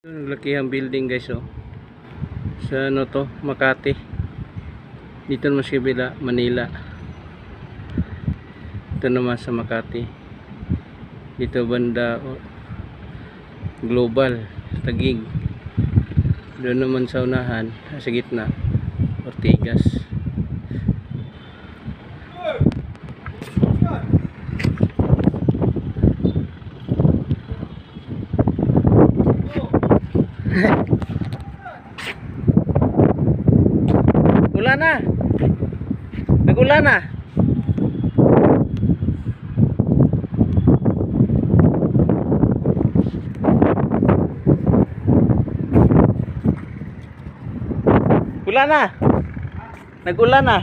Lakihang building guys, oh. Sa ano to, Makati. Dito naman sa kabila, Manila. Ito naman sa Makati. Dito banda, oh, Global, Taguig. Doon naman sa unahan, sa gitna, Ortigas. Ulan na. Nagulan na. Ulan na. Nagulan na.